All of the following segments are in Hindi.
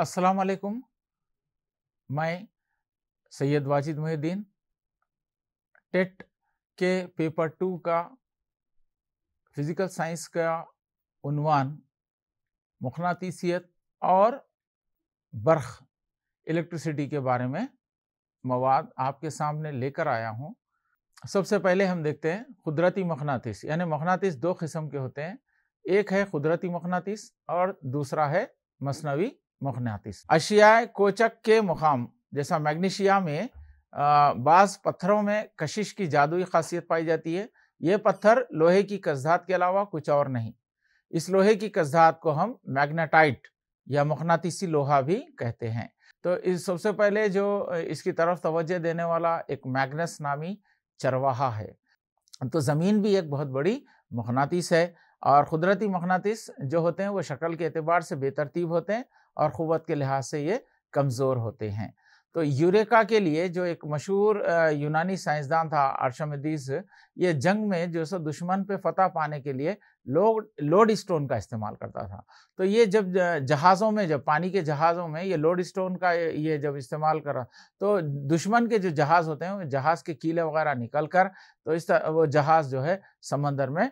अस्सलाम वालेकुम। मैं सैयद वाजिद मोहिउद्दीन टेट के पेपर 2 का फिजिकल साइंस का उन्वान मकनातीसियत और बर्क़ इलेक्ट्रिसिटी के बारे में मवाद आपके सामने लेकर आया हूँ। सबसे पहले हम देखते हैं कुदरती मकनातीस, यानी मकनातीस दो किस्म के होते हैं। एक है कुदरती मकनातीस और दूसरा है मसनवी मकनातीस। अशियाए कोचक के मुकाम जैसा मैग्नीशिया में बाज़ पत्थरों में कशिश की जादुई खासियत पाई जाती है। ये पत्थर लोहे की कसदात के अलावा कुछ और नहीं। इस लोहे की कसदात को हम मैग्नेटाइट या मकनातीसी लोहा भी कहते हैं। तो इस सबसे पहले जो इसकी तरफ तवज्जो देने वाला एक मैग्नस नामी चरवाहा है। तो ज़मीन भी एक बहुत बड़ी मकनातीस है और कुदरती मकनातीस जो होते हैं वो शक्ल के एतबार से बेतरतीब होते हैं और क़ुव्वत के लिहाज से ये कमज़ोर होते हैं। तो यूरेका के लिए जो एक मशहूर यूनानी साइंसदान था आर्शिमिदीज़, ये जंग में जो सो दुश्मन पे फतह पाने के लिए लोड स्टोन का इस्तेमाल करता था। तो ये जब जहाज़ों में, जब पानी के जहाज़ों में ये लोड स्टोन का ये जब इस्तेमाल करा तो दुश्मन के जो जहाज़ होते हैं, जहाज़ के कीले वगैरह निकल कर तो इस तरह वो जहाज़ जो है समंदर में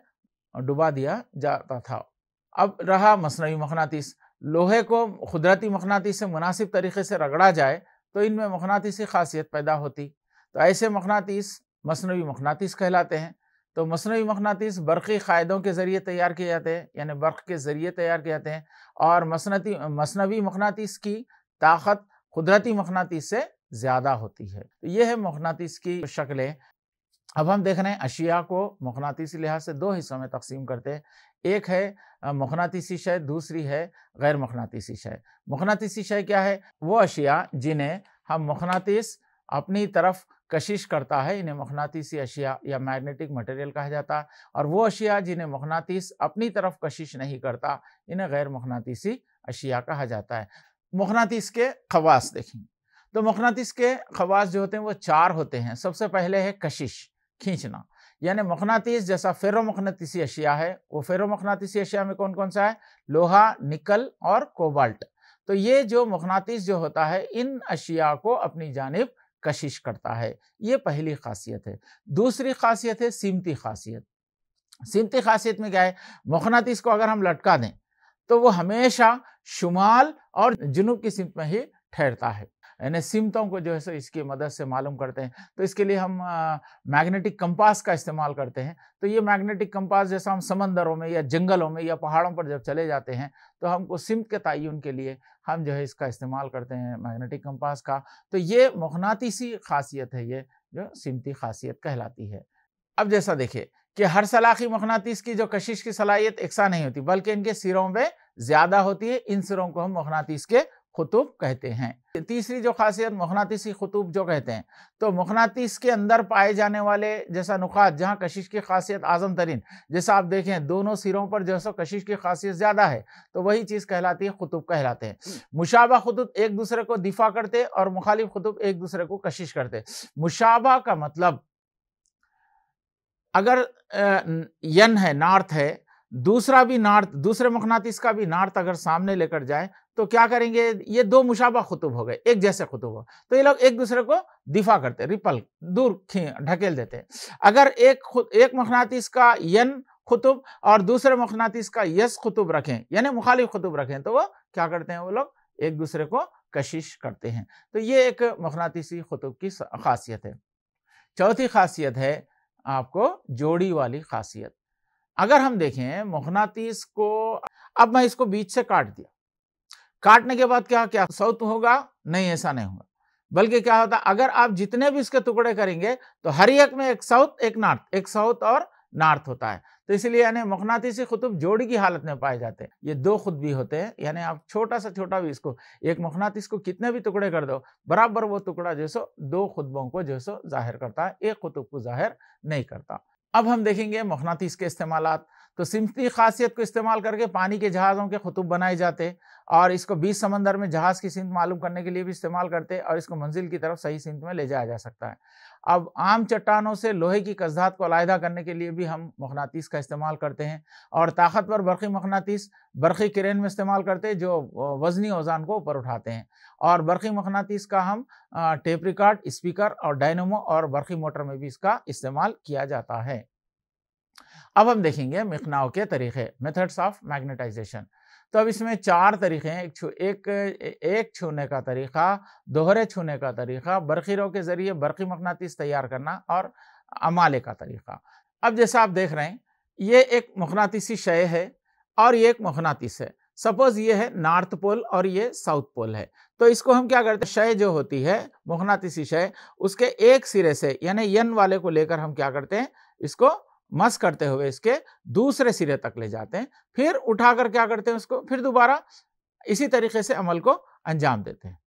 डुबा दिया जाता था। अब रहा मसनवी मकनातीस। लोहे को कुदरती मकनातीस से मुनासिब तरीके से रगड़ा जाए तो इनमें मकनातीसी खासियत पैदा होती। तो ऐसे मकनातीस मसनवी मकनातीस कहलाते हैं। तो मसनवी मकनातीस बर्क़ी क़ायदों के ज़रिए तैयार किए जाते हैं, यानी बर्क़ के ज़रिए तैयार किए जाते हैं। और मसनवी मकनातीस की ताकत कुदरती मकनातीस से ज़्यादा होती है। तो ये है मकनातीस की शक्लें। अब हम देख रहे हैं अशिया को मकनातीसी लिहाज से दो हिस्सों में तकसीम करते हैं। एक है मकनातीसी शय, दूसरी है गैर मकनातीसी शय। मकनातीसी शय क्या है? वो अशिया जिन्हें हम मकनातीस अपनी तरफ कशिश करता है, इन्हें मकनातीसी अशिया या मैग्नेटिक मटेरियल कहा जाता है। और वो अशिया जिन्हें मकनातीस अपनी तरफ कशिश नहीं करता, इन्हें गैर मकनातीसी अशिया कहा जाता है। मकनातीस के खवास देखें तो मकनातीस के खवास जो होते हैं वो चार होते हैं। सबसे पहले है कशिश, खींचना, यानी मकनातीस जैसा फेरोमकनातीसी अशिया है, वो फेरोमकनातीसी अशिया में कौन कौन सा है? लोहा, निकल और कोबाल्ट। तो ये जो मकनातीस जो होता है इन अशिया को अपनी जानिब कशिश करता है। ये पहली खासियत है। दूसरी खासियत है सिमती खासियत। सिमती खासियत में क्या है? मकनातीस को अगर हम लटका दें तो वो हमेशा शुमाल और जुनूब की सिमत में ही ठहरता है, यानी सिमतों को जो है सो इसकी मदद से मालूम करते हैं। तो इसके लिए हम मैग्नेटिक कंपास का इस्तेमाल करते हैं। तो ये मैग्नेटिक कंपास जैसा हम समंदरों में या जंगलों में या पहाड़ों पर जब चले जाते हैं तो हमको सिमत के तयन के लिए हम जो है इसका इस्तेमाल करते हैं, मैग्नेटिक कंपास का। तो ये मकनातीसी खासियत है, ये जो सिमती खासियत कहलाती है। अब जैसा देखिए कि हर सलाखी मकनातीस की जो कशिश की सलाहियत एकसा नहीं होती, बल्कि इनके सिरों में ज़्यादा होती है। इन सिरों को हम मकनातीस के खुतूब कहते हैं। तीसरी जो खासियत मकनातीसी खुतूब जो कहते हैं, तो मकनातीस के अंदर पाए जाने वाले जैसा नुकात जहाँ कशिश की खासियत आज़म तरीन, जैसा आप देखें दोनों सिरों पर जो है कशिश की खासियत ज़्यादा है, तो वही चीज़ कहलाती है खुतूब कहलाते हैं। मुशाबा खुतूब एक दूसरे को दिफा करते और मुखालिफ खुतूब एक दूसरे को कशिश करते। मुशाबा का मतलब अगर यन है, नॉर्थ है, दूसरा भी नॉर्थ, दूसरे मकनातीस का भी नॉर्थ अगर सामने लेकर जाए तो क्या करेंगे? ये दो मुशाबा खुतूब हो गए, एक जैसे खुतूब हो, तो ये लोग एक दूसरे को दिफा करते, रिपल, दूर ढकेल देते। अगर एक मकनातीस का यन खुतूब और दूसरे मकनातीस का यस खुतूब रखें, यानी मुखालिफ खुतूब रखें, तो वो क्या करते हैं? वो लोग एक दूसरे को कशिश करते हैं। तो ये एक मकनातीसी खुतूब की खासियत है। चौथी खासियत है आपको जोड़ी वाली खासियत। अगर हम देखें मकनातीस को, अब मैं इसको बीच से काट दिया, काटने के बाद क्या साउथ होगा? नहीं, ऐसा नहीं होगा, बल्कि क्या होता? अगर आप जितने भी इसके टुकड़े करेंगे तो हर एक में एक साउथ एक नॉर्थ, एक साउथ और नॉर्थ होता है। तो इसलिए यानी मकनातीसी खुतूब जोड़ी की हालत में पाए जाते हैं। ये दो खुद भी होते हैं, यानी आप छोटा सा छोटा भी इसको, एक मकनातीस को कितने भी टुकड़े कर दो, बराबर वो टुकड़ा जो सो दो खुतबों को जो सो जाहिर करता है, एक खुतूब को जाहिर नहीं करता। अब हम देखेंगे मकनातीस के इस्तेमालात। तो सिमती खासियत को इस्तेमाल करके पानी के जहाज़ों के खुतूब बनाए जाते और इसको बीच समंदर में जहाज़ की सिमत मालूम करने के लिए भी इस्तेमाल करते और इसको मंजिल की तरफ सही सिमत में ले जाया जा सकता है। अब आम चट्टानों से लोहे की कसदात को अलहदा करने के लिए भी हम मकनातीस का इस्तेमाल करते हैं, और ताकतवर बरक़ी मकनातीस बरक़ी क्रेन में इस्तेमाल करते हैं जो वज़नी औज़ान को ऊपर उठाते हैं, और बरक़ी मकनातीस का हम टेप रिकॉर्ड, स्पीकर और डायनमो और बरक़ी मोटर में भी इसका इस्तेमाल किया जाता है। अब हम देखेंगे मिकनाव के तरीक़े, मेथड्स ऑफ मैग्नेटाइजेशन। तो अब इसमें 4 तरीक़े हैं, एक छूने का तरीक़ा, दोहरे छूने का तरीक़ा, बरक़ीरों के ज़रिए बरक़ी मकनातीस तैयार करना और अमाले का तरीक़ा। अब जैसा आप देख रहे हैं, ये एक मकनातीसी शय है और ये एक मकनातीस है। सपोज़ ये है नॉर्थ पोल और ये साउथ पोल है, तो इसको हम क्या करते हैं, शय जो होती है मकनातीसी शय, उसके एक सिरे से यानी एन वाले को लेकर हम क्या करते हैं, इसको मस करते हुए इसके दूसरे सिरे तक ले जाते हैं, फिर उठाकर क्या करते हैं, उसको फिर दोबारा इसी तरीके से अमल को अंजाम देते हैं।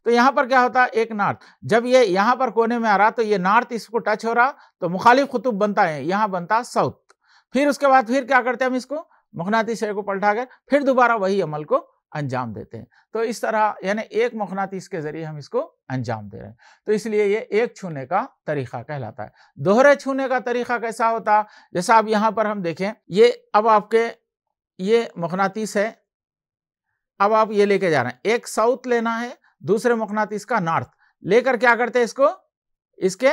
तो यहाँ पर क्या होता है, एक नॉर्थ, जब ये यहाँ पर कोने में आ रहा तो ये नॉर्थ इसको टच हो रहा तो मुखालिफ कुतुब बनता है, यहाँ बनता साउथ। फिर उसके बाद फिर क्या करते हैं, हम इसको मकनातीस शय को पलटा कर फिर दोबारा वही अमल को अंजाम देते हैं। तो इस तरह यानी एक मकनातीस के जरिए हम इसको अंजाम दे रहे हैं, तो इसलिए ये एक छूने का तरीका कहलाता है। दोहरे छूने का तरीका कैसा होता, जैसा अब यहाँ पर हम देखें, ये अब आपके ये मकनातीस है, अब आप ये लेके जा रहे हैं, एक साउथ लेना है, दूसरे मकनातीस का नॉर्थ लेकर क्या करते हैं, इसको इसके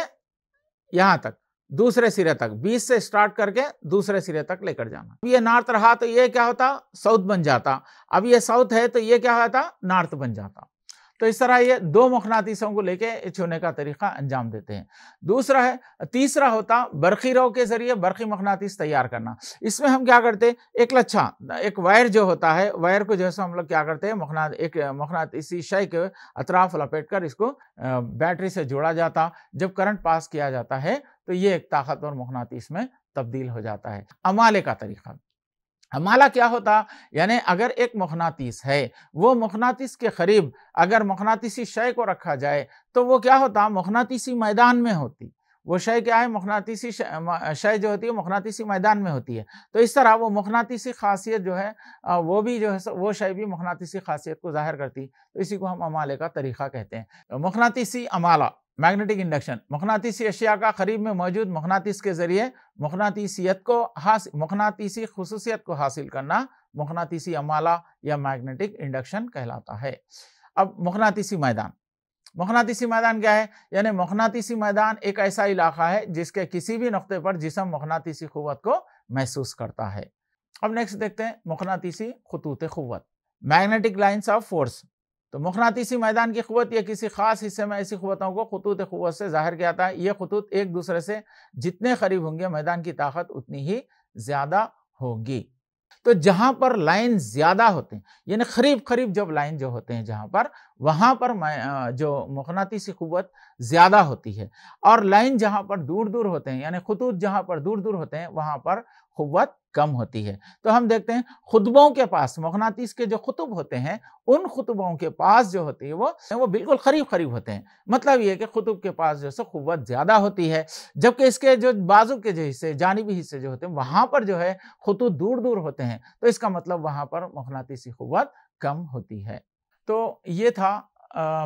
यहाँ तक दूसरे सिरे तक 20 से स्टार्ट करके दूसरे सिरे तक लेकर जाना। अब ये नॉर्थ रहा तो ये क्या होता, साउथ बन जाता, अब ये साउथ है तो ये क्या होता, नॉर्थ बन जाता। तो इस तरह ये 2 मकनातीसों को लेके छूने का तरीका अंजाम देते हैं। दूसरा है, तीसरा होता बरक़ीरों के जरिए बरक़ी मकनातीस तैयार करना। इसमें हम क्या करते हैं, एक लच्छा, एक वायर जो होता है, वायर को जैसे हम लोग क्या करते हैं, एक मकनातीसी शय के अतराफ लपेट कर इसको बैटरी से जोड़ा जाता, जब करंट पास किया जाता है तो ये एक ताकतवर मकनातीस में तब्दील हो जाता है। अमाले का तरीका, अमाला क्या होता, यानी अगर एक मकनातीस है, वो मकनातीस के करीब अगर मकनातीसी शय को रखा जाए तो वो क्या होता, मकनातीसी मैदान में होती, वो शय क्या है, मकनातीसी शय जो होती है मकनातीसी मैदान में होती है। तो इस तरह वो मकनातीसी खासियत जो है वो भी जो है वो शय भी मकनातीसी खासियत को जाहिर करती, तो इसी को हम अमाले का तरीका कहते हैं। मकनातीसी अमाला, मैग्नेटिक इंडक्शन, मकनातीसी अशिया का करीब में मौजूद मकनातीस के जरिए मकनातीसी खुसूसियत को हासिल करना मकनातीसी अमाला या मैग्नेटिक इंडक्शन कहलाता है। अब मकनातीसी मैदान, मकनातीसी मैदान क्या है, यानी मकनातीसी मैदान एक ऐसा इलाका है जिसके किसी भी नुक्ते पर जिस्म मकनातीसी क़ुव्वत को महसूस करता है। अब नेक्स्ट देखते हैं मकनातीसी खुतूत क़ुव्वत, मैग्नेटिक लाइन्स ऑफ फोर्स। तो मकनातीसी मैदान की क़ुव्वत या किसी खास हिस्से में ऐसी क़ुव्वतों को खुतूत क़ुव्वत से जाहिर किया जाता है। ये खुतूत एक दूसरे से जितने करीब होंगे मैदान की ताकत उतनी ही ज्यादा होगी। तो जहां पर लाइन ज्यादा होते हैं, यानी करीब करीब जब लाइन जो होते हैं जहां पर, वहां पर जो मकनातीसी क़ुव्वत ज्यादा होती है, और लाइन जहां पर दूर दूर होते हैं यानी खुतूत जहां पर दूर दूर होते हैं वहां पर क़ुव्वत कम होती है। तो हम देखते हैं खुतबों के पास, मकनातीस के जो खुतब होते हैं उन खुतबों के पास जो होती है वो बिल्कुल करीब करीब होते हैं। मतलब ये कि खुतब के पास जो है क़ुव्वत ज्यादा होती है, जबकि इसके जो बाजू के जो हिस्से, जानिबी हिस्से जो होते हैं वहां पर जो है खुतूत दूर दूर होते हैं, तो इसका मतलब वहां पर मकनातीसी क़ुव्वत कम होती है। तो ये था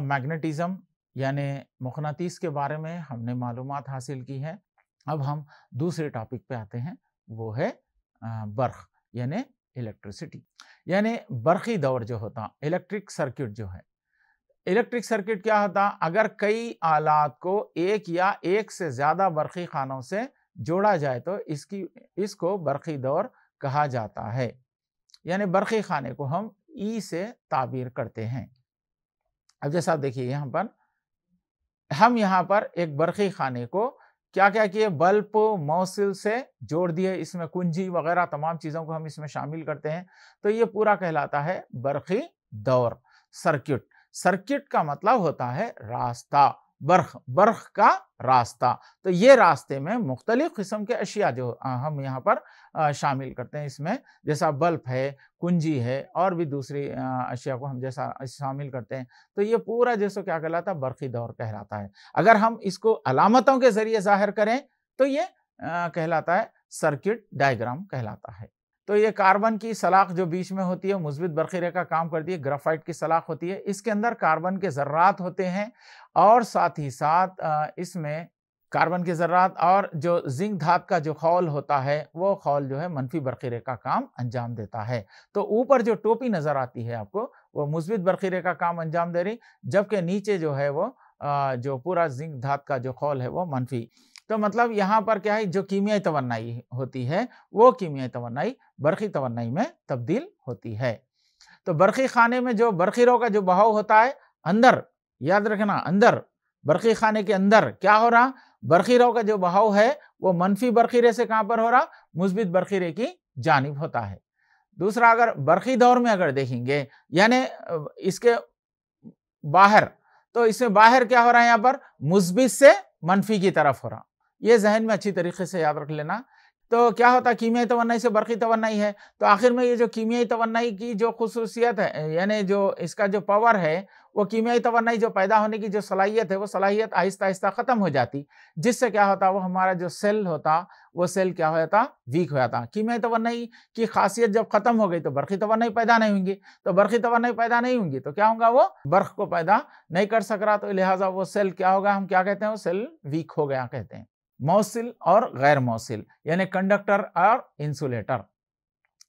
मैग्नेटिज्म यानी मकनातीस के बारे में हमने मालूमात हासिल की है। अब हम दूसरे टॉपिक पे आते हैं, वो है बर्क़ यानी इलेक्ट्रिसिटी, यानी बरक़ी दौर जो होता, इलेक्ट्रिक सर्किट जो है। इलेक्ट्रिक सर्किट क्या होता, अगर कई आलात को एक या एक से ज्यादा बरक़ी खानों से जोड़ा जाए तो इसको बरक़ी दौर कहा जाता है। यानी बरक़ी खाने को हम ई से ताबीर करते हैं। अब जैसा आप देखिए यहाँ पर, हम यहाँ पर एक बरक़ी खाने को क्या क्या किए, बल्ब मौसिल से जोड़ दिए, इसमें कुंजी वगैरह तमाम चीज़ों को हम इसमें शामिल करते हैं, तो ये पूरा कहलाता है बरक़ी दौर। सर्किट, सर्किट का मतलब होता है रास्ता, बर्क़ का रास्ता। तो ये रास्ते में मुख्तलिफ किस्म के अशिया जो हम यहाँ पर शामिल करते हैं इसमें, जैसा बल्ब है, कुंजी है और भी दूसरी अशिया को हम जैसा शामिल करते हैं, तो ये पूरा जैसा क्या कहलाता है, बरक़ी दौर कहलाता है। अगर हम इसको अलामतों के जरिए जाहिर करें तो ये कहलाता है सर्किट डायग्राम कहलाता है। तो ये कार्बन की सलाख जो बीच में होती है मुस्बित बरक़ी रेखा काम करती है, ग्राफाइट की सलाख होती है, इसके अंदर कार्बन के ज़र्रात होते हैं और साथ ही साथ इसमें कार्बन के ज़र्रात और जो जिंक धात का जो खौल होता है वो खौल जो है मनफी बरक़ी रेखा काम अंजाम देता है। तो ऊपर जो टोपी नज़र आती है आपको वो मुस्बित बरक़ी रेखा काम अंजाम दे रही, जबकि नीचे जो है वो जो पूरा जिंक धात का जो खौल है वो मनफी। तो मतलब यहाँ पर क्या है, जो कीमियाई तवन्नाई होती है वो कीमियाई तवन्नाई बरक़ी तवन्नाई में तब्दील होती है। तो बरक़ी खाने में जो बरक़ीरों का जो बहाव होता है अंदर, याद रखना, अंदर बरक़ी खाने के अंदर क्या हो रहा, बरक़ीरों का जो बहाव है वो मनफी बरक़ीरे से कहाँ पर हो रहा, मुस्बित बरक़ीरे की जानिब होता है। दूसरा, अगर बरक़ी दौर में अगर देखेंगे यानी इसके बाहर, तो इसमें बाहर क्या हो रहा है, यहाँ पर मुस्बित से मनफी की तरफ हो रहा। ये जहन में अच्छी तरीके से याद रख लेना। तो क्या होता है, कीमियाई तवन्नाई से बरक़ी तवन्नाई है, तो आखिर में ये जो कीमियाई तवन्नाई की जो खुसूसियत है, यानी जो इसका जो पावर है, वो कीमियाई तवन्नाई जो पैदा होने की जो सलाहियत है वो सलाहियत आहिस्ता आहिस्ता ख़त्म हो जाती, जिससे क्या होता, वो हमारा जो सेल होता वो सेल क्या हो जाता, वीक हो जाता। कीमियाई तवन्नाई की खासियत जब ख़त्म हो गई तो बरक़ी तवन्नाई पैदा नहीं होंगी, तो बरक़ी तवन्नाई पैदा नहीं होंगी तो क्या होगा, वो बर्क़ को पैदा नहीं कर सक रहा, तो लिहाजा वो सेल क्या होगा, हम क्या कहते हैं, वो सेल वीक हो गया कहते हैं। मौसिल और गैर मौसिल यानी कंडक्टर और इंसुलेटर।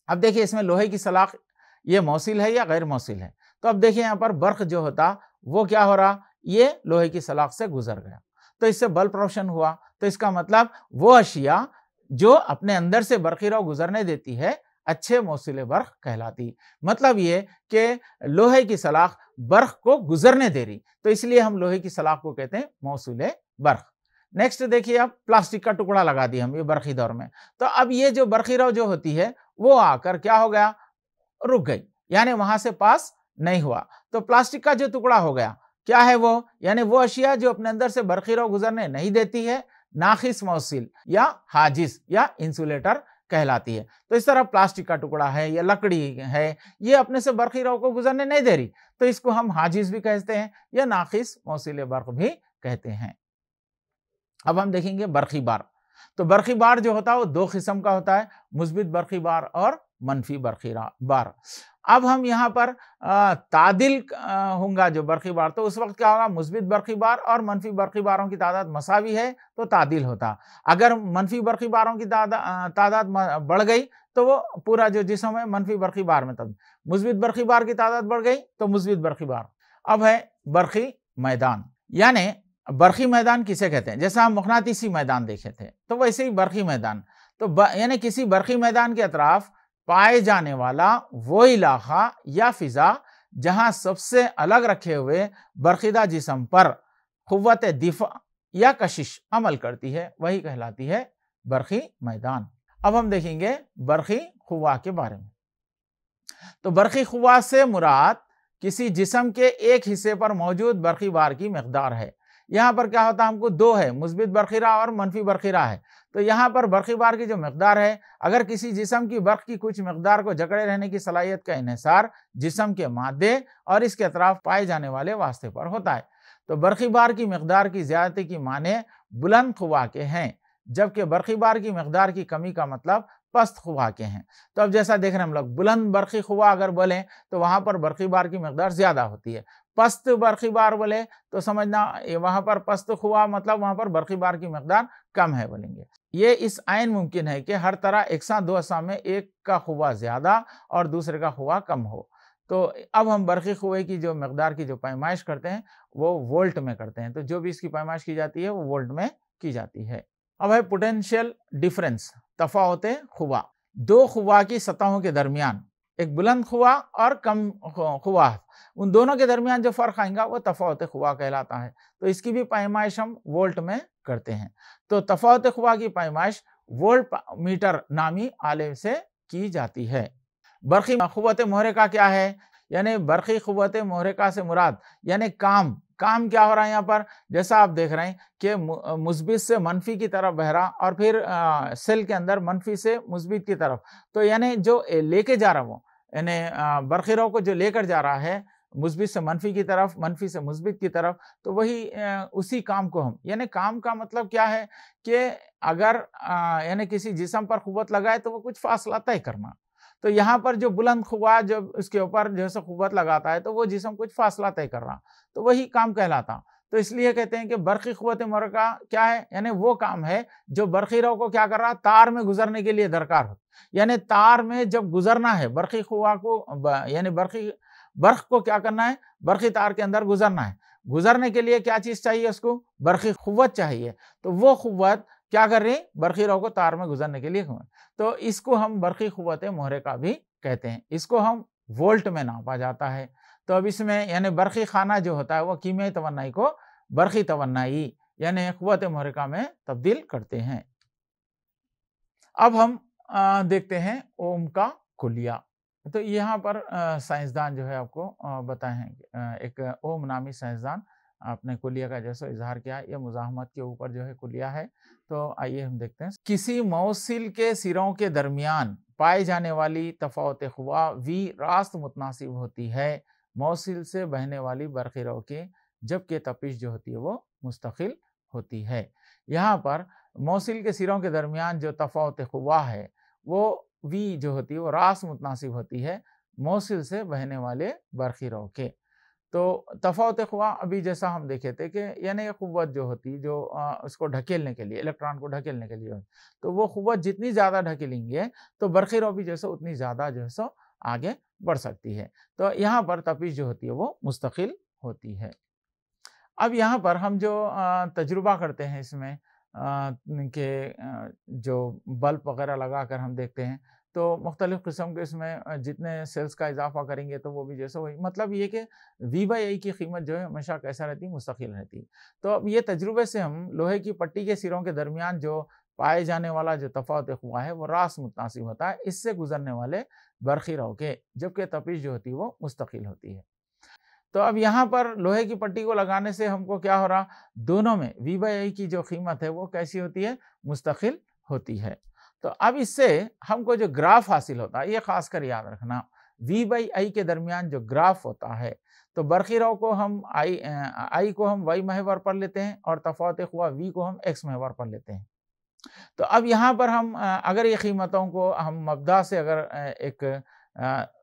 अब देखिए इसमें लोहे की सलाख ये मौसिल है या गैर मौसिल है। तो अब देखिए यहाँ पर बर्क़ जो होता वो क्या हो रहा, ये लोहे की सलाख से गुजर गया, तो इससे बल्ब रोशन हुआ। तो इसका मतलब वो अशिया जो अपने अंदर से बरक़ीरों गुजरने देती है अच्छे मौसिल बर्क़ कहलाती। मतलब ये कि लोहे की सलाख बर्क़ को गुजरने दे रही, तो इसलिए हम लोहे की सलाख को कहते हैं मौसिल बर्क़। नेक्स्ट देखिए, अब प्लास्टिक का टुकड़ा लगा दिया हम ये बरक़ी दौर में, तो अब ये जो बरक़ीरों जो होती है वो आकर क्या हो गया, रुक गई, यानी वहां से पास नहीं हुआ। तो प्लास्टिक का जो टुकड़ा हो गया, क्या है वो, यानी वो अशिया जो अपने अंदर से बरक़ीरों गुजरने नहीं देती है, नाक़िस मौसिल या हाजिस या इंसुलेटर कहलाती है। तो इस तरह प्लास्टिक का टुकड़ा है या लकड़ी है, ये अपने से बरक़ीरों को गुजरने नहीं दे रही, तो इसको हम हाजिस भी कहते हैं या नाक़िस मौसिल बर्क़ भी कहते हैं। अब हम देखेंगे बरक़ी बार। तो बरक़ी बार जो होता है वो दो किस्म का होता है, मुस्बित बरक़ी बार और मनफी बरक़ी बार। अब हम यहाँ पर तादिल होगा जो बरक़ी बार, तो उस वक्त क्या होगा, मुस्बित बरक़ी बार और मनफी बरक़ी बारों की तादाद मसावी है तो तादिल होता। अगर मनफी बरक़ी बारों की तादाद बढ़ गई तो वो पूरा जो जिस्म है मनफी बरक़ी बार में तब्दील, मुस्बित बरक़ी बार की तादाद बढ़ गई तो मुस्बित बरक़ी बार। अब है बरक़ी मैदान, यानी बरक़ी मैदान किसे कहते हैं, जैसा हम मक़नातीसी मैदान देखे थे तो वैसे ही बरक़ी मैदान, तो यानी किसी बरक़ी मैदान के अतराफ पाए जाने वाला वो इलाका या फिजा जहां सबसे अलग रखे हुए बरक़ीदा जिस्म पर क़ुव्वत दिफ़ा या कशिश अमल करती है, वही कहलाती है बरक़ी मैदान। अब हम देखेंगे बरक़ी क़ुव्वा के बारे में। तो बरक़ी क़ुव्वा से मुराद किसी जिस्म के एक हिस्से पर मौजूद बरक़ी बार की मकदार है। यहाँ पर क्या होता है, हमको दो है, मुस्बित बरक़ीरा और मनफी बरक़ीरा है। तो यहाँ पर बरक़ी बार की जो मकदार है, अगर किसी जिस्म की बर्क़ की कुछ मकदार को जकड़े रहने की सलाहियत का इन्हिसार जिस्म के मादे और इसके अतराफ पाए जाने वाले वास्ते पर होता है, तो बरक़ी बार की मकदार की ज़्यादती की माने बुलंद क़ुव्वा के हैं, जबकि बरक़ी बार की मकदार की कमी का मतलब पस्त क़ुव्वा के हैं। तो अब जैसा देख रहे हैं हम लोग, बुलंद बरक़ी क़ुव्वा अगर बोलें तो वहाँ पर बरक़ी बार की मकदार ज़्यादा होती है, पस्त बरक़ी बार बोले तो समझना वहाँ पर पस्त क़ुव्वा मतलब वहाँ पर बरक़ी बार की मकदार कम है बोलेंगे। ये इस आइन मुमकिन है कि हर तरह एक साथ दो असा में एक का क़ुव्वा ज़्यादा और दूसरे का क़ुव्वा कम हो। तो अब हम बरक़ी क़ुव्वे की जो मकदार की जो पैमाइश करते हैं वो वोल्ट में करते हैं, तो जो भी इसकी पैमाइश की जाती है वो वोल्ट में की जाती है। अब है पोटेंशियल डिफरेंस, तफ़ावुत क़ुव्वा। दो क़ुव्वा की सतहों के दरमियान, एक बुलंद क़ुव्वा और कम क़ुव्वा, उन दोनों के दरमियान जो फ़र्क आएगा वो तफ़ावुत क़ुव्वा कहलाता है। तो इसकी भी पैमाइश हम वोल्ट में करते हैं। तो तफ़ावुत क़ुव्वा की पैमाइश वोल्ट मीटर नामी आले से की जाती है। बरक़ी क़ुव्वत मुहरिका क्या है, यानी बरक़ी क़ुव्वत मुहरिका से मुराद यानी काम क्या हो रहा है यहाँ पर, जैसा आप देख रहे हैं कि मुस्बित से मनफी की तरफ बह रहा और फिर सेल के अंदर मनफी से मुस्बित की तरफ, तो यानी जो लेके जा रहा वो यानी बरक़ीरों को जो लेकर जा रहा है मुस्बित से मनफी की तरफ, मनफी से मुस्बित की तरफ, तो वही उसी काम को हम, यानी काम का मतलब क्या है कि अगर यानी किसी जिस्म पर क़ुव्वत लगाए तो वो कुछ फासला तय करना। तो यहाँ पर जो बुलंद क़ुव्वा जब उसके ऊपर जैसे क़ुव्वत लगाता है तो वो जिस्म कुछ फासला तय कर रहा, तो वही काम कहलाता। तो इसलिए कहते हैं कि बरक़ी क़ुव्वत मुहर्रिका क्या है, यानी वो काम है जो बरक़ी रव को क्या कर रहा है, तार में गुजरने के लिए दरकार हो। यानी तार में जब गुजरना है बरक़ी क़ुव्वा को, यानी बर्क़ को क्या करना है, बरक़ी तार के अंदर गुजरना है। गुजरने के लिए क्या चीज़ चाहिए उसको, बरक़ी क़ुव्वत चाहिए। तो वो क़ुव्वत क्या कर रही है, बरक़ी रव को तार में गुजरने के लिए। तो इसको हम बरक़ी क़ुव्वत मुहर्रिका भी कहते हैं। इसको हम वोल्ट में नापा जाता है। तो अब इसमें यानी बरक़ी खाना जो होता है वो कीमियाई तवन्नाई को बरक़ी तवन्नाई यानी क़ुव्वत मुहर्रिका में तब्दील करते हैं। अब हम देखते हैं ओम का कुलिया। तो यहाँ पर साइंसदान जो है आपको बताए हैं, एक ओम नामी साइंसदान आपने कुलिया का जैसा इजहार किया, यह मुज़ाहमत के ऊपर जो है कुलिया है। तो आइए हम देखते हैं। किसी मौसिल के सिरों के दरमियान पाई जाने वाली तफ़ावत क़ुव्वा वी रास्त मुतनासिब होती है मौसिल से बहने वाली बरक़ी रव के, जबकि तपिश जो होती है वो मुस्तकिल होती है। यहाँ पर मौसिल के सिरों के दरमियान जो तफ़ावत क़ुव्वा है वो वी जो होती है वो रास्त मुतनासिब होती है मौसिल से बहने वाले बरक़ी रव के। तो तफ़ावत क़ुव्वा अभी जैसा हम देखे थे कि यानी क़ुव्वत जो होती जो उसको ढकेलने के लिए, इलेक्ट्रॉन को ढकेलने के लिए, तो वो क़ुव्वत जितनी ज़्यादा ढकेलेंगे तो बरक़ी रव भी जैसे उतनी ज़्यादा जो है सो आगे बढ़ सकती है। तो यहाँ पर तपिश जो होती है वो मुस्तकिल होती है। अब यहाँ पर हम जो तजुर्बा करते हैं इसमें कि जो बल्ब वगैरह लगा कर हम देखते हैं तो मुख्तलिफ़ किस्म के इसमें जितने सेल्स का इजाफा करेंगे तो वो भी जैसे वही, मतलब ये कि V/I की कीमत जो है हमेशा कैसा रहती है, मुस्तकिल रहती है। तो अब ये तजुर्बे से हम लोहे की पट्टी के सिरों के दरमियान जो पाए जाने वाला जो तफ़ावत क़ुव्वा है वो रास्त मुतनासिब होता है इससे गुजरने वाले बरक़ी रव के, जबकि तपिश जो होती है वो मुस्तकिल होती है। तो अब यहाँ पर लोहे की पट्टी को लगाने से हमको क्या हो रहा, दोनों में V/I की जो कीमत है वो कैसी होती है, मुस्तकिल होती है। तो अब इससे हमको जो ग्राफ हासिल होता है, ये खासकर याद रखना, V/I के दरमियान जो ग्राफ होता है तो बरक़ी रव को हम I को हम Y महवर पर लेते हैं और तफ़ावत क़ुव्वा V को हम X महवर पर लेते हैं। तो अब यहाँ पर हम अगर ये कीमतों को हम मब्दा से अगर एक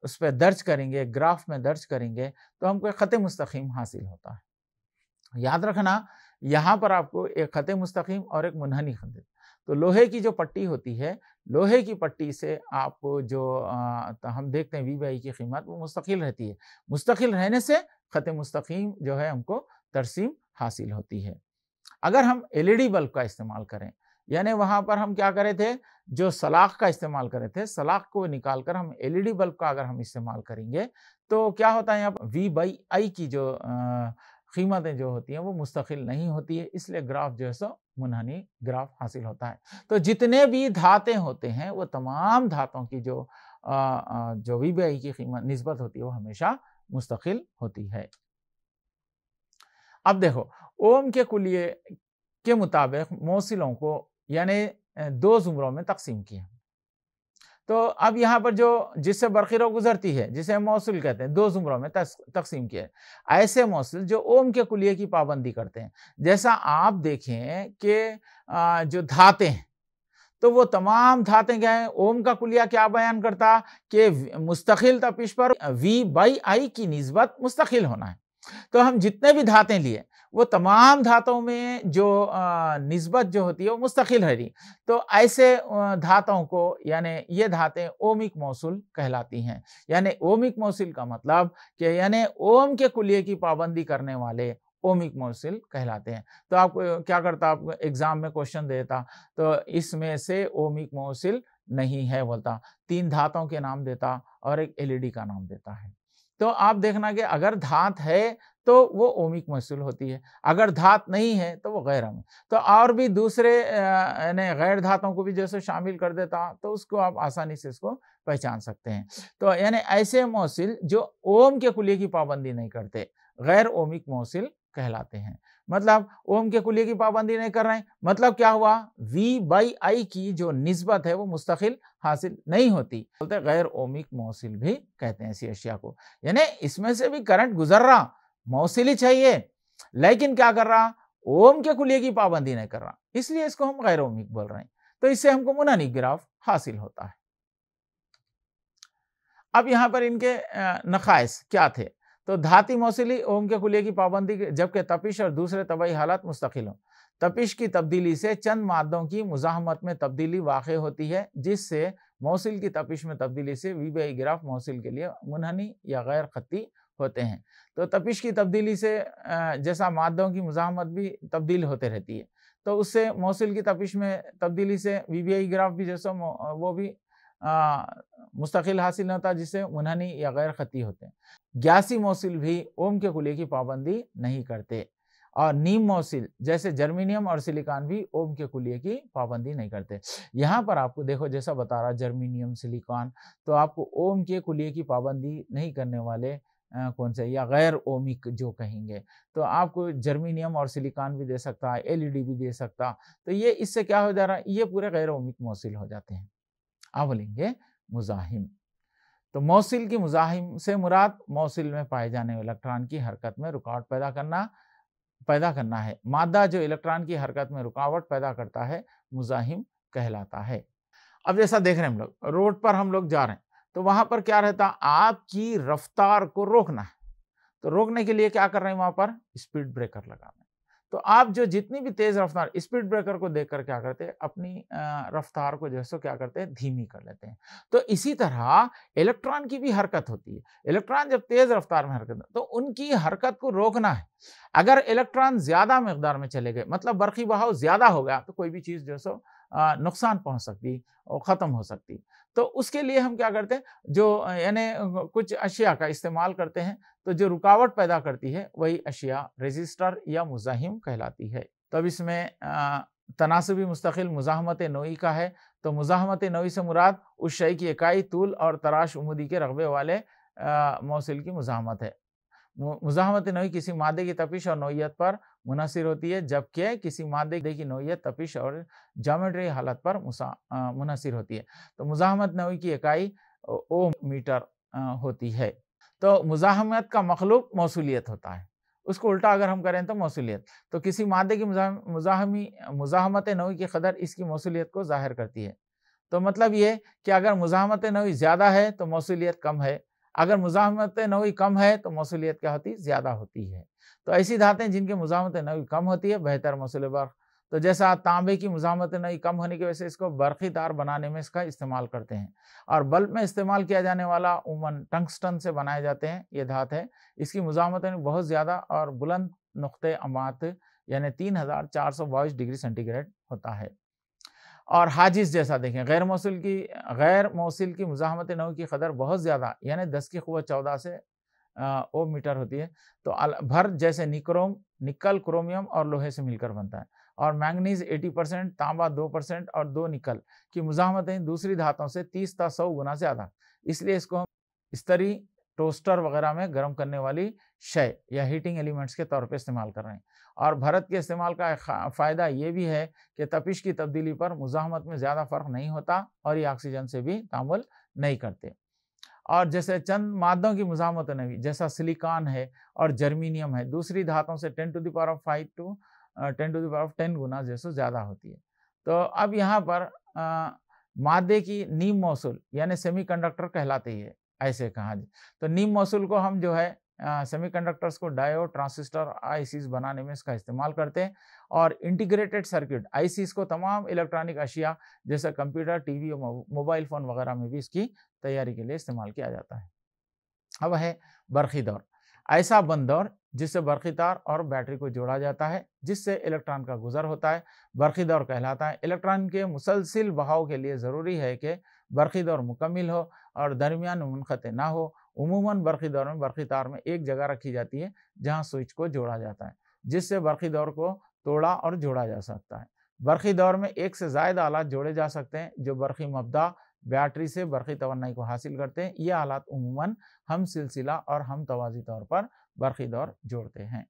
उस पर दर्ज करेंगे, ग्राफ में दर्ज करेंगे तो हमको एक ख़त मुस्तक़ीम हासिल होता है। याद रखना यहाँ पर आपको एक ख़त मुस्तक़ीम और एक मुनहनी ख़त, तो लोहे की जो पट्टी होती है, लोहे की पट्टी से आपको जो हम देखते हैं V/I की कीमत वो मुस्तकिल रहती है। मुस्तकिल रहने से ख़त मुस्तक़ीम जो है हमको तरसीम हासिल होती है। अगर हम LED बल्ब का इस्तेमाल करें, यानी वहाँ पर हम क्या करे थे, जो सलाख़ का इस्तेमाल करे थे, सलाख़ को निकाल कर हम LED बल्ब का अगर हम इस्तेमाल करेंगे तो क्या होता है, यहाँ पर V/I की जो कीमतें जो होती हैं वो मुस्तकिल नहीं होती है, इसलिए ग्राफ जो है सो मुनहनी ग्राफ हासिल होता है। तो जितने भी धातें होते हैं वो तमाम धातों की जो V/I की कीमत निस्बत होती है वो हमेशा मुस्तकिल होती है। अब देखो, ओम के कुलिये के मुताबिक मौसिलों को यानी दो ज़ुमरों में तकसीम किया। तो अब यहाँ पर जो जिससे बरक़ी रव गुजरती है, जिसे हम मौसिल कहते हैं, दो ज़ुमरों में तकसीम किया है। ऐसे मौसिल जो ओम के कुलिये की पाबंदी करते हैं, जैसा आप देखें कि जो धातें हैं तो वो तमाम धातें क्या हैं, ओम का कुलिया क्या बयान करता कि मुस्तकिल तपिश पर V/I की निस्बत मुस्तकिल होना है। तो हम जितने भी धातें लिए वो तमाम धातों में जो निस्बत जो होती है वो मुस्तकिल है रही। तो ऐसे धातों को यानी ये धातें ओमिक मौसूल कहलाती हैं। यानी ओमिक मौसूल का मतलब कि यानी ओम के कुलिये की पाबंदी करने वाले ओमिक मौसूल कहलाते हैं। तो आप क्या करता, आप एग्जाम में क्वेश्चन देता तो इसमें से ओमिक मौसूल नहीं है बोलता, 3 धातों के नाम देता और एक LED का नाम देता है। तो आप देखना कि अगर धात है तो वो ओमिक मौसूल होती है, अगर धात नहीं है तो वो गैर ओमिक। तो और भी दूसरे यानी गैर धातों को भी जैसे शामिल कर देता तो उसको आप आसानी से इसको पहचान सकते हैं। तो यानी ऐसे मौसूल जो ओम के कुलिये की पाबंदी नहीं करते गैर ओमिक मौसूल कहलाते हैं। मतलब ओम के कुलिये की पाबंदी नहीं कर रहे हैं, मतलब क्या हुआ, V/I की जो निस्बत है वो मुस्तकिल हासिल नहीं होती, बोलते गैर ओमिक मौसूल भी कहते हैं ऐसी अशिया को। यानी इसमें से भी करंट गुजर रहा, मौसूल ही चाहिए, लेकिन क्या कर रहा, ओम के कुलिये की पाबंदी नहीं कर रहा, इसलिए इसको हम गैर ओमिक बोल रहे हैं। तो इससे हमको मुनानी ग्राफ हासिल होता है। अब यहाँ पर इनके नखाइस क्या थे, तो धाती मौसिली ओम के कुलिये की पाबंदी, जबकि तपिश और दूसरे तबाई हालात मुस्तकिल हों। तपिश की तब्दीली से चंद मादों की मुजाहमत में तब्दीली वाक़ होती है, जिससे मौसिल की तपिश में तब्दीली से वीबीआई गिराफ मौसिल के लिए मुनहनी या गैर खत्ती होते हैं। तो तपिश की तब्दीली से जैसा मादों की मुजाहमत भी तब्दील होते रहती है, तो उससे मौसिल की तपिश में तब्दीली से वीबीआई गिराफ भी जैसा वो भी मुस्तकिल हासिल होता है, जिससे मुनहनी या गैर खत्ती होते हैं। ग्यासी मौसिल भी ओम के कुलिये की पाबंदी नहीं करते, और नीम मौसिल जैसे जर्मीनियम और सिलिकॉन भी ओम के कुलिये की पाबंदी नहीं करते। यहाँ पर आपको देखो जैसा बता रहा जर्मीनियम, सिलिकॉन, तो आपको ओम के कुलिये की पाबंदी नहीं करने वाले कौन से या गैर ओमिक जो कहेंगे, तो आपको जर्मीनियम और सिलिकॉन भी दे सकता है, एलईडी भी दे सकता, तो ये इससे क्या हो जा रहा है, ये पूरे गैर ओमिक मौसिल हो जाते हैं। अब बोलेंगे मुजाहिम। तो मौसिल की मुजाहिम से मुराद मौसिल में पाए जाने वाले इलेक्ट्रॉन की हरकत में रुकावट पैदा करना है। मादा जो इलेक्ट्रॉन की हरकत में रुकावट पैदा करता है मुजाहिम कहलाता है। अब जैसा देख रहे हैं हम लोग, रोड पर हम लोग जा रहे हैं, तो वहां पर क्या रहता, आपकी रफ्तार को रोकना है। तो रोकने के लिए क्या कर रहे हैं, वहां पर स्पीड ब्रेकर लगाना है। तो आप जो जितनी भी तेज रफ्तार, स्पीड ब्रेकर को देखकर क्या करते हैं, अपनी रफ्तार को जो है सो क्या करते हैं, धीमी कर लेते हैं। तो इसी तरह इलेक्ट्रॉन की भी हरकत होती है। इलेक्ट्रॉन जब तेज रफ्तार में हरकत, तो उनकी हरकत को रोकना है। अगर इलेक्ट्रॉन ज्यादा मकदार में चले गए, मतलब बरक़ी बहाव ज्यादा हो गया, तो कोई भी चीज जो है सो नुकसान पहुंच सकती और ख़त्म हो सकती। तो उसके लिए हम क्या करते हैं, जो यानी कुछ अशिया का इस्तेमाल करते हैं, तो जो रुकावट पैदा करती है वही अशिया रेजिस्टर या मुजाहिम कहलाती है। तब इसमें तनासुबी मुस्तकिल मुजाहमत नोई का है। तो मुजाहमत नोई से मुराद उस शय की इकाई, तूल और तराश उमूदी के रगबे वाले मौसिल की मुजाहमत है। मुजाहमत नोई किसी मादे की तपिश और नोयत पर मुनहसिर होती है, जबकि किसी मादे की नोयत, तपिश और ज्योमेट्री हालत पर मुनहसिर होती है। तो मुजाहमत नोई की इकाई ओम मीटर होती है। तो मुजाहमत का मखलूक मौसूलियत होता है, उसको उल्टा अगर हम करें तो मौसूलियत। तो किसी मादे की मुजाहमत नोई की कदर इसकी मौसूलियत को जाहिर करती है। तो मतलब ये कि अगर मुजाहमत नोई ज़्यादा है तो मौसूलियत कम है, अगर मुजाहमत नोई कम है तो मौसूलियत क्या होती है, ज़्यादा होती है। तो ऐसी धातें जिनकी मुजाहमत नोई कम होती है, बेहतर मौसूल बर्क़। तो जैसा तांबे की मुजाहमत नोई कम होने की वजह से इसको बरक़ी तार बनाने में इसका इस्तेमाल करते हैं। और बल्ब में इस्तेमाल किया जाने वाला उमन टंगस्टन से बनाए जाते हैं, ये धात है। इसकी मुजाहमत नोई बहुत ज़्यादा और बुलंद नुक़्ते अमात यानी 3422 डिग्री सेंटीग्रेड होता है। और हाजिज जैसा देखें, गैर मौसिल की मुजाहमत नोई की कदर बहुत ज़्यादा यानी 10 की क़ुव्वत 14 से ओम मीटर होती है। तो भर जैसे निकल, क्रोमियम और लोहे से मिलकर बनता है। और मैंगनीज 80%, तांबा 2% और 2 निकल की मुजाहमतें दूसरी धातों से 30 ta 100 गुना ज़्यादा। इसलिए इसको हम इस्तरी, टोस्टर वगैरह में गर्म करने वाली शय या हीटिंग एलिमेंट्स के तौर पे इस्तेमाल कर रहे हैं। और भरत के इस्तेमाल का फ़ायदा ये भी है कि तपिश की तब्दीली पर मुजाहमत में ज़्यादा फ़र्क नहीं होता और ये ऑक्सीजन से भी तामुल नहीं करते। और जैसे चंद मादों की मुजाहमत नवी जैसा सिलिकॉन है और जर्मीनियम है, दूसरी धातों से 10⁵ to 10⁻10 गुना जैसे ज़्यादा होती है। तो अब यहाँ पर मादे की नीम मौसूल यानी सेमीकंडक्टर कहलाते ही है, ऐसे कहा जाए। तो नीम मौसूल को हम जो है सेमीकंडक्टर्स को डायोड, ट्रांजिस्टर, आईसीज बनाने में इसका इस्तेमाल करते हैं। और इंटीग्रेटेड सर्किट आईसीज को तमाम इलेक्ट्रॉनिक अशिया जैसे कंप्यूटर, टीवी और मोबाइल फ़ोन वगैरह में भी इसकी तैयारी के लिए इस्तेमाल किया जाता है। अब है बरक़ी दौर, ऐसा बंद दौर जिससे बरक़ी तार और बैटरी को जोड़ा जाता है, जिससे इलेक्ट्रॉन का गुजर होता है, बरक़ी दौर कहलाता है। इलेक्ट्रॉन के मुसलसिल बहाव के लिए ज़रूरी है कि बरक़ी दौर मुकम्मिल हो और दरमियान में मुनक़ते ना हो। उमूमन बरक़ी दौर में बरक़ी तार में एक जगह रखी जाती है जहाँ स्विच को जोड़ा जाता है, जिससे बरक़ी दौर को तोड़ा और जोड़ा जा सकता है। बरक़ी दौर में एक से ज़ायद आलात जोड़े जा सकते हैं जो बरक़ी मबदा बैटरी से बरक़ी तवन्नाई को हासिल करते हैं। ये आलात उमूमन हम सिलसिला और हम तवाज़ी तौर पर बरक़ी दौर जोड़ते हैं।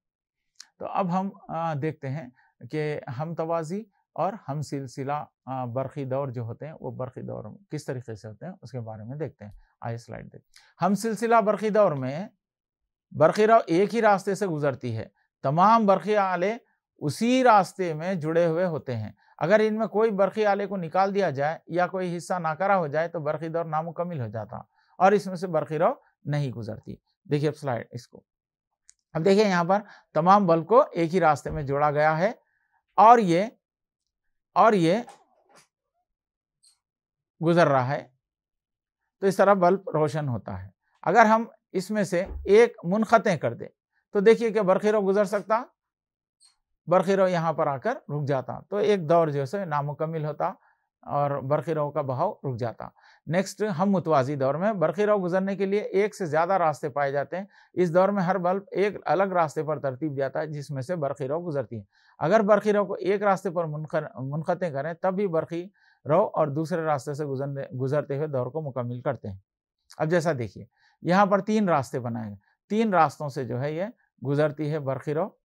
तो अब हम देखते हैं कि हम तवाज़ी और हम सिलसिला बरक़ी दौर जो होते हैं वो बरक़ी दौर किस तरीके से होते हैं उसके बारे में देखते हैं। आइए स्लाइड देखते हैं। हम सिलसिला बरक़ी दौर में बरक़ी रव एक ही रास्ते से गुजरती है, तमाम बरक़ी आले उसी रास्ते में जुड़े हुए होते हैं। अगर इनमें कोई बरक़ी आले को निकाल दिया जाए या कोई हिस्सा नाकारा हो जाए तो बरक़ी दौर नामुकम्मिल हो जाता और इसमें से बरक़ी रव नहीं गुजरती। देखिए अब स्लाइड इसको, अब देखिए यहाँ पर तमाम बल्ब को एक ही रास्ते में जोड़ा गया है और ये गुजर रहा है, तो इस तरह बल्ब रोशन होता है। अगर हम इसमें से एक मुनक़ते कर दे तो देखिए कि बरक़ी-रो गुजर सकता, बरक़ी-रो यहाँ पर आकर रुक जाता, तो एक दौर जो है नामुकम्मिल होता और बरक़ी-रो का बहाव रुक जाता। नेक्स्ट, हम मुतवाज़ी दौर में बरक़ी-रो गुजरने के लिए एक से ज़्यादा रास्ते पाए जाते हैं। इस दौर में हर बल्ब एक अलग रास्ते पर तरतीब जाता है जिसमें से बरक़ी-रो गुजरती है। अगर बरक़ी-रो को एक रास्ते पर मुनक़ते करें तब भी बरक़ी-रो और दूसरे रास्ते से गुजरते हुए दौर को मुकम्मिल करते हैं। अब जैसा देखिए यहाँ पर 3 रास्ते बनाए गए, 3 रास्तों से जो है ये गुजरती है बरक़ी-रो।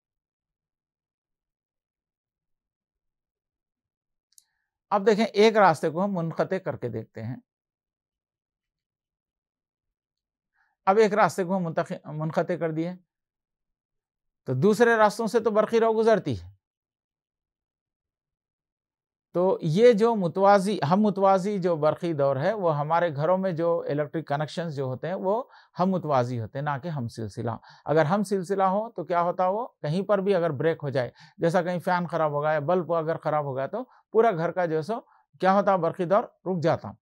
अब देखें एक रास्ते को हम मुनक़ते करके देखते हैं। अब एक रास्ते को हम मुनक़ते कर दिए तो दूसरे रास्तों से तो बरक़ी-रो गुजरती है। तो ये जो मुतवाज़ी जो बरक़ी दौर है वो हमारे घरों में जो इलेक्ट्रिक कनेक्शंस जो होते हैं वो हम मुतवाज़ी होते हैं, ना कि हम सिलसिला। अगर हम सिलसिला हो तो क्या होता है, वो कहीं पर भी अगर ब्रेक हो जाए, जैसा कहीं फ़ैन ख़राब हो गया या बल्ब अगर ख़राब हो गया तो पूरा घर का जो है सो क्या होता, बरक़ी दौर रुक जाता।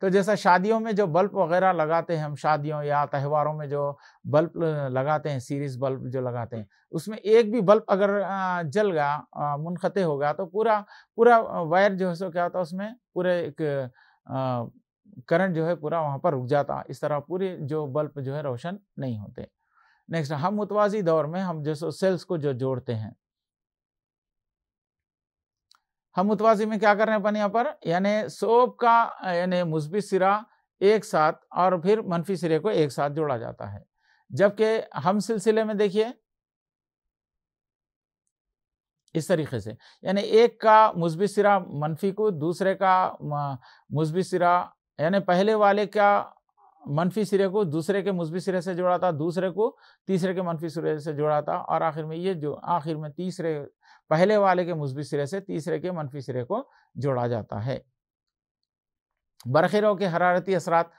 तो जैसा शादियों में जो बल्ब वगैरह लगाते हैं हम, शादियों या त्योहारों में जो बल्ब लगाते हैं, सीरीज़ बल्ब जो लगाते हैं, उसमें एक भी बल्ब अगर जल गया, मुनक़ते हो गया तो पूरा वायर जो है सो क्या होता है, उसमें पूरे एक करंट जो है पूरा वहाँ पर रुक जाता। इस तरह पूरे जो बल्ब जो है रोशन नहीं होते। नेक्स्ट, हम मुतवाज़ी दौर में हम जो सो सेल्स को जो जोड़ते हैं, हम मुतवाज़ी में क्या कर रहे हैं अपन यहाँ पर, यानी सोब का यानी मुस्बित सिरा एक साथ और फिर मनफी सिरे को एक साथ जोड़ा जाता है। जबकि हम सिलसिले में देखिए इस तरीके से, यानी एक का मुस्बित सिरा मनफी को, दूसरे का मुस्बित सिरा यानी पहले वाले का मनफी सिरे को दूसरे के मुस्बित सिरे से जोड़ा था, दूसरे को तीसरे के मनफी सिरे से जोड़ा था और आखिर में ये जो आखिर में पहले वाले के मुस्बित सिरे से तीसरे के मनफी सिरे को जोड़ा जाता है। बरक़ी-रो के हरारती असरात,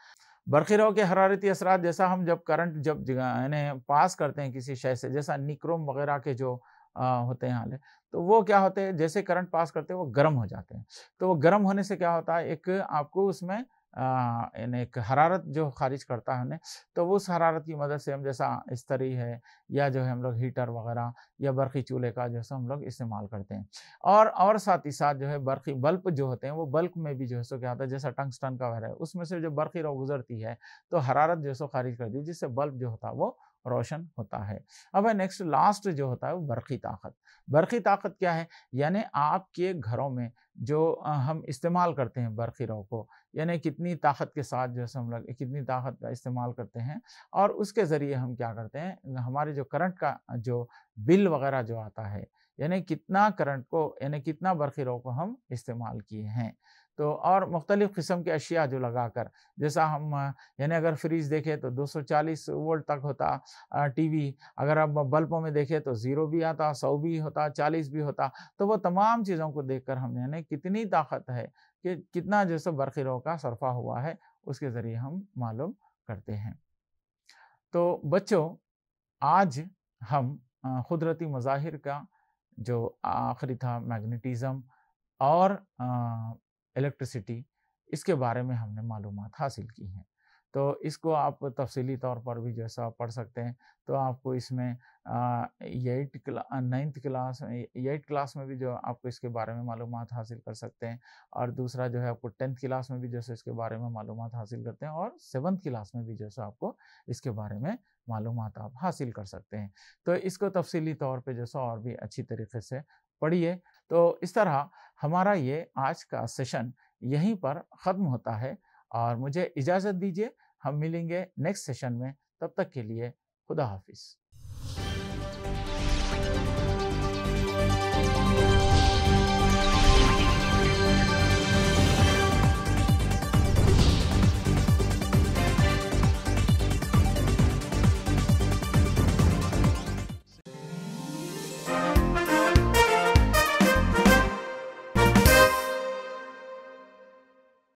बरक़ी-रो के हरारती असरात जैसा हम जब करंट जब यानी पास करते हैं किसी शय से, जैसा निक्रोम वगैरह के जो होते हैं हाले, तो वो क्या होते हैं, जैसे करंट पास करते हैं वो गर्म हो जाते हैं। तो वो गर्म होने से क्या होता है, एक आपको उसमें यानी एक हरारत जो खारिज करता है उन्हें, तो उस हरारत की मदद से हम जैसा इस्तरी है या जो है हम लोग हीटर वगैरह या बरक़ी चूल्हे का जो है हम लोग इस्तेमाल करते हैं। और साथ ही साथ जो है बरक़ी बल्ब जो होते हैं वो बल्ब में भी जो है सो क्या होता है, जैसा टंगस्टन का वायर है उसमें से जो बरक़ी-रो गुजरती है तो हरारत जो है सो खारिज करती है, जिससे बल्ब जो होता है वो रोशन होता है। अब नेक्स्ट लास्ट जो होता है वो बरक़ी ताकत। बरक़ी ताकत क्या है, यानी आपके घरों में जो हम इस्तेमाल करते हैं बरक़ी-रो को, यानी कितनी ताकत के साथ जो है हम लोग कितनी ताकत का इस्तेमाल करते हैं और उसके ज़रिए हम क्या करते हैं, हमारे जो करंट का जो बिल वगैरह जो आता है, यानी कितना करंट को यानी कितना बरक़ी-रो को हम इस्तेमाल किए हैं। तो और मुख्तलिफ़ किस्म के अशिया जो लगाकर, जैसा हम यानी अगर फ्रिज देखें तो 240 वोल्ट तक होता, टीवी अगर आप बल्बों में देखें तो 0 भी आता, 100 भी होता, 40 भी होता। तो वो तमाम चीज़ों को देखकर हम यानी कितनी ताकत है कि कितना जो है बरक़ी-रो का सरफ़ा हुआ है, उसके ज़रिए हम मालूम करते हैं। तो बच्चों, आज हम कुदरती मज़ाहिर का जो आखिरी था मैग्नेटिज़्म और इलेक्ट्रिसिटी, इसके बारे में हमने मालूमात हासिल की हैं। तो इसको आप तफ़सीली तौर पर भी जैसा पढ़ सकते हैं, तो आपको इसमें 8th क्लास में भी जो आपको इसके बारे में मालूमात हासिल कर सकते हैं और दूसरा जो है आपको 10th क्लास में भी जैसे इसके बारे में मालूमात हासिल करते हैं और 7th क्लास में भी जैसा आपको इसके बारे में मालूमात आप हासिल कर सकते हैं। तो इसको तफ़सीली तौर पे जैसा और भी अच्छी तरीके से पढ़िए। तो इस तरह हमारा ये आज का सेशन यहीं पर ख़त्म होता है और मुझे इजाज़त दीजिए, हम मिलेंगे नेक्स्ट सेशन में, तब तक के लिए खुदा हाफ़िज़।